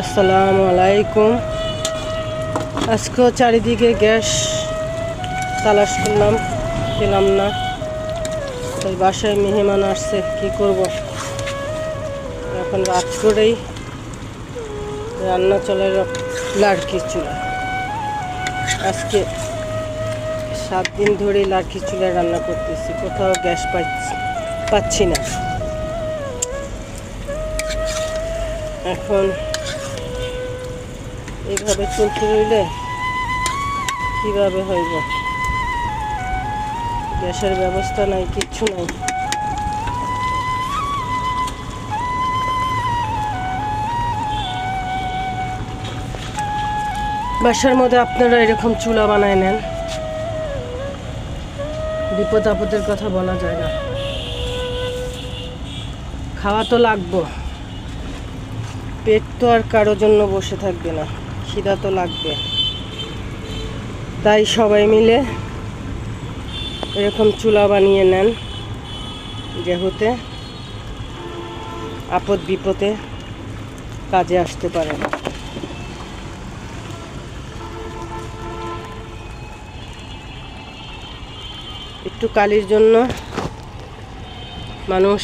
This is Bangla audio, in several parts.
আসসালামু আলাইকুম। আজকেও চারিদিকে গ্যাস তালাশ করলাম, পেলাম না। তাই বাসায় মেহমান আসছে, কি করব। এখন রাত করেই রান্না চলে লাড়কির চুলা। আজকে 7 দিন ধরেই লাড়কির চুলায় রান্না করতেছি, কোথাও গ্যাস পাচ্ছি না। এখন এইভাবে চলতে রইলে কীভাবে হইব? গ্যাসের ব্যবস্থা নাই, কিচ্ছু নাই। বাসার মধ্যে আপনারা এরকম চুলা বানায় নেন, বিপদ আপদের কথা বলা যায় না। খাওয়া তো লাগবো, পেট তো আর কারোর জন্য বসে থাকবে না, খিদা তো লাগবে। তাই সবাই মিলে এরকম চুলা বানিয়ে নেন, যেহেতু আপদ বিপদে কাজে আসতে পারে। একটু কালির জন্য মানুষ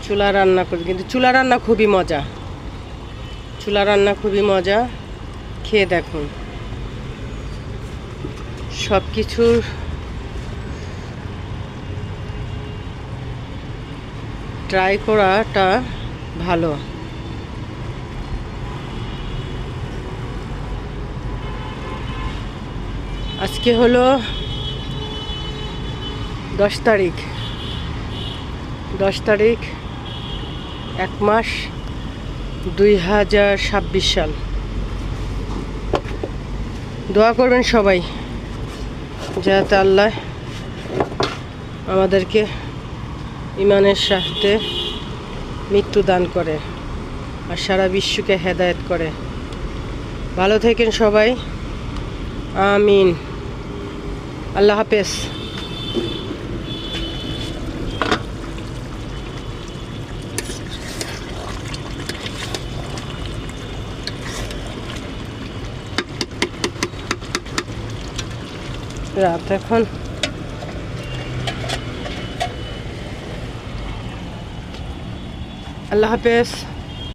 চুলা রান্না করে, কিন্তু চুলা রান্না খুবই মজা। চুলা রান্না খুবই মজা, খেয়ে দেখুন। সব কিছুর ট্রাই করাটা ভালো। আজকে হলো 10 তারিখ, 1 মাস 2026 সাল। দোয়া করবেন সবাই যাতে আল্লাহ আমাদেরকে ইমানের সাথে মৃত্যু দান করে আর সারা বিশ্বকে হেদায়েত করে। ভালো থাকেন সবাই, আমিন। আল্লাহ হাফেজ। রাত এখন আল্লাহ হাফেজ।